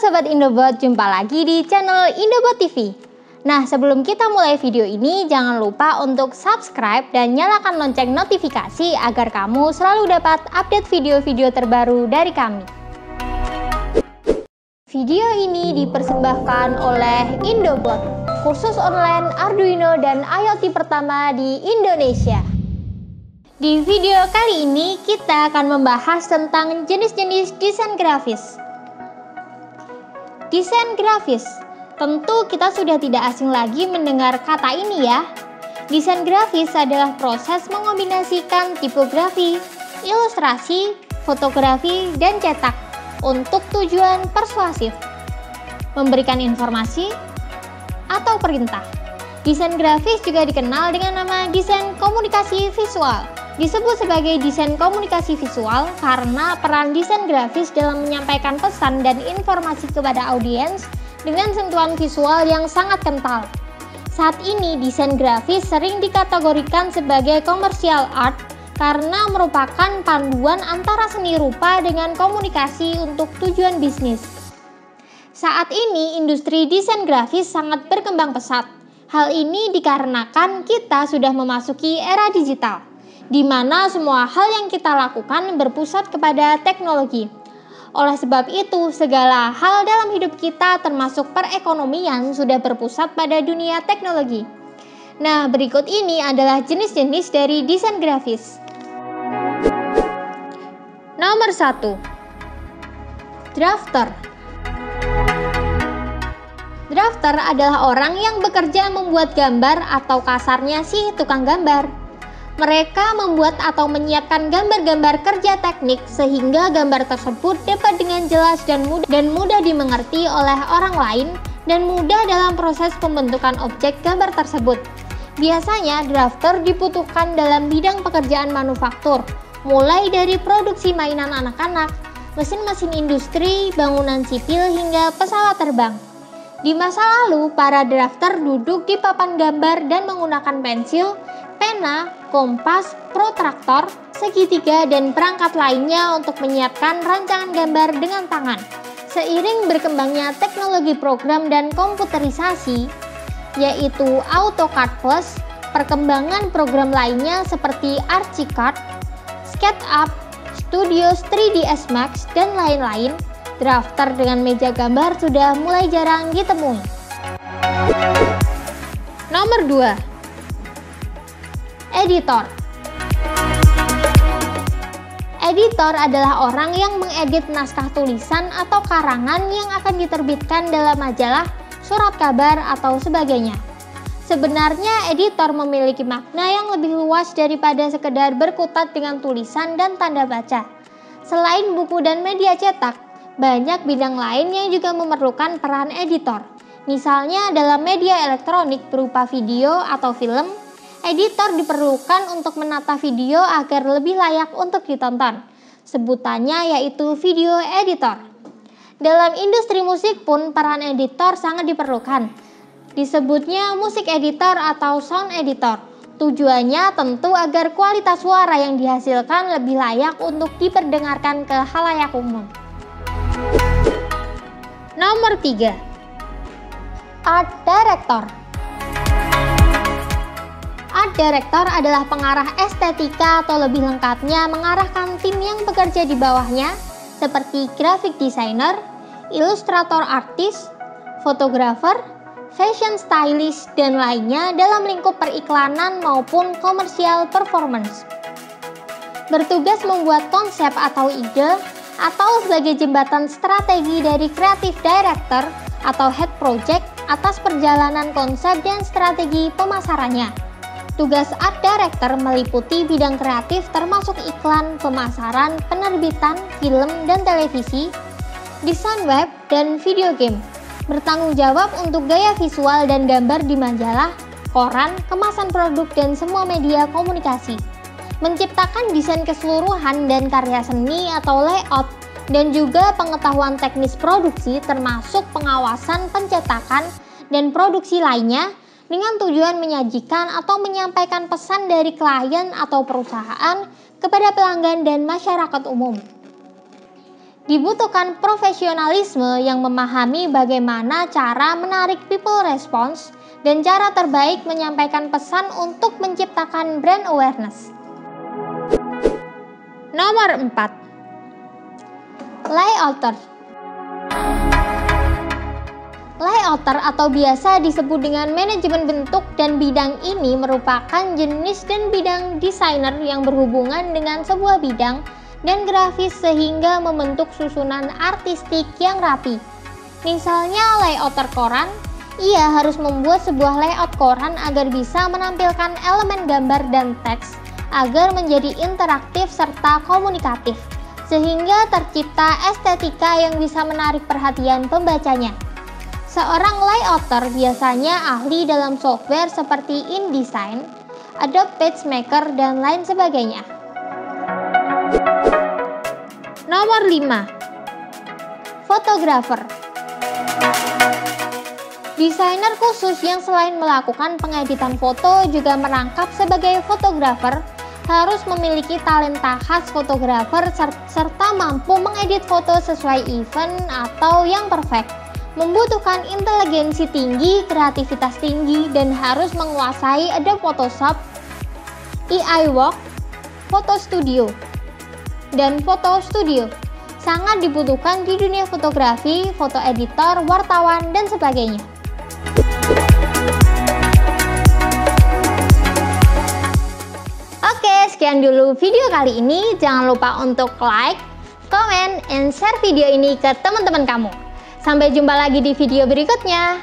Sobat Indobot, jumpa lagi di channel Indobot TV. Nah, sebelum kita mulai video ini, jangan lupa untuk subscribe dan nyalakan lonceng notifikasi agar kamu selalu dapat update video-video terbaru dari kami. Video ini dipersembahkan oleh Indobot, kursus online Arduino dan IoT pertama di Indonesia. Di video kali ini, kita akan membahas tentang jenis-jenis desain grafis. Desain grafis, tentu kita sudah tidak asing lagi mendengar kata ini ya. Desain grafis adalah proses mengombinasikan tipografi, ilustrasi, fotografi, dan cetak untuk tujuan persuasif, memberikan informasi, atau perintah. Desain grafis juga dikenal dengan nama desain komunikasi visual. Disebut sebagai desain komunikasi visual karena peran desain grafis dalam menyampaikan pesan dan informasi kepada audiens dengan sentuhan visual yang sangat kental. Saat ini, desain grafis sering dikategorikan sebagai commercial art karena merupakan panduan antara seni rupa dengan komunikasi untuk tujuan bisnis. Saat ini, industri desain grafis sangat berkembang pesat. Hal ini dikarenakan kita sudah memasuki era digital, di mana semua hal yang kita lakukan berpusat kepada teknologi. Oleh sebab itu, segala hal dalam hidup kita termasuk perekonomian sudah berpusat pada dunia teknologi. Nah, berikut ini adalah jenis-jenis dari desain grafis. Nomor 1. Drafter. Drafter adalah orang yang bekerja membuat gambar atau kasarnya si tukang gambar. Mereka membuat atau menyiapkan gambar-gambar kerja teknik sehingga gambar tersebut dapat dengan jelas dan mudah dimengerti oleh orang lain dan mudah dalam proses pembentukan objek gambar tersebut. Biasanya drafter dibutuhkan dalam bidang pekerjaan manufaktur, mulai dari produksi mainan anak-anak, mesin-mesin industri, bangunan sipil hingga pesawat terbang. Di masa lalu, para drafter duduk di papan gambar dan menggunakan pensil, pena, kompas, protraktor, segitiga, dan perangkat lainnya untuk menyiapkan rancangan gambar dengan tangan. Seiring berkembangnya teknologi program dan komputerisasi, yaitu AutoCAD Plus, perkembangan program lainnya seperti Archicad, SketchUp, Studio 3ds Max, dan lain-lain, drafter dengan meja gambar sudah mulai jarang ditemui. Nomor 2. Editor. Editor adalah orang yang mengedit naskah tulisan atau karangan yang akan diterbitkan dalam majalah, surat kabar, atau sebagainya. Sebenarnya editor memiliki makna yang lebih luas daripada sekedar berkutat dengan tulisan dan tanda baca. Selain buku dan media cetak, banyak bidang lain yang juga memerlukan peran editor. Misalnya dalam media elektronik berupa video atau film, editor diperlukan untuk menata video agar lebih layak untuk ditonton. Sebutannya yaitu video editor. Dalam industri musik pun peran editor sangat diperlukan. Disebutnya musik editor atau sound editor. Tujuannya tentu agar kualitas suara yang dihasilkan lebih layak untuk diperdengarkan ke khalayak umum. Nomor 3. Art Director. Art Director adalah pengarah estetika atau lebih lengkapnya mengarahkan tim yang bekerja di bawahnya seperti graphic designer, ilustrator artis, fotografer, fashion stylist, dan lainnya dalam lingkup periklanan maupun commercial performance. Bertugas membuat konsep atau ide atau sebagai jembatan strategi dari creative director atau head project atas perjalanan konsep dan strategi pemasarannya. Tugas art director meliputi bidang kreatif termasuk iklan, pemasaran, penerbitan, film dan televisi, desain web, dan video game. Bertanggung jawab untuk gaya visual dan gambar di majalah, koran, kemasan produk, dan semua media komunikasi. Menciptakan desain keseluruhan dan karya seni atau layout, dan juga pengetahuan teknis produksi termasuk pengawasan pencetakan dan produksi lainnya dengan tujuan menyajikan atau menyampaikan pesan dari klien atau perusahaan kepada pelanggan dan masyarakat umum. Dibutuhkan profesionalisme yang memahami bagaimana cara menarik people response dan cara terbaik menyampaikan pesan untuk menciptakan brand awareness. Nomor 4. Layouter. Layouter atau biasa disebut dengan manajemen bentuk dan bidang ini merupakan jenis dan bidang desainer yang berhubungan dengan sebuah bidang dan grafis sehingga membentuk susunan artistik yang rapi. Misalnya layouter koran, ia harus membuat sebuah layout koran agar bisa menampilkan elemen gambar dan teks agar menjadi interaktif serta komunikatif, sehingga tercipta estetika yang bisa menarik perhatian pembacanya. Seorang layouter biasanya ahli dalam software seperti InDesign, Adobe PageMaker, dan lain sebagainya. Nomor 5. Fotografer. Desainer khusus yang selain melakukan pengeditan foto juga merangkap sebagai fotografer harus memiliki talenta khas fotografer serta mampu mengedit foto sesuai event atau yang perfect. Membutuhkan inteligensi tinggi, kreativitas tinggi, dan harus menguasai Adobe Photoshop, iWork, Photo Studio, dan Photo Studio. Sangat dibutuhkan di dunia fotografi, foto editor, wartawan, dan sebagainya. Oke, sekian dulu video kali ini. Jangan lupa untuk like, comment, and share video ini ke teman-teman kamu. Sampai jumpa lagi di video berikutnya.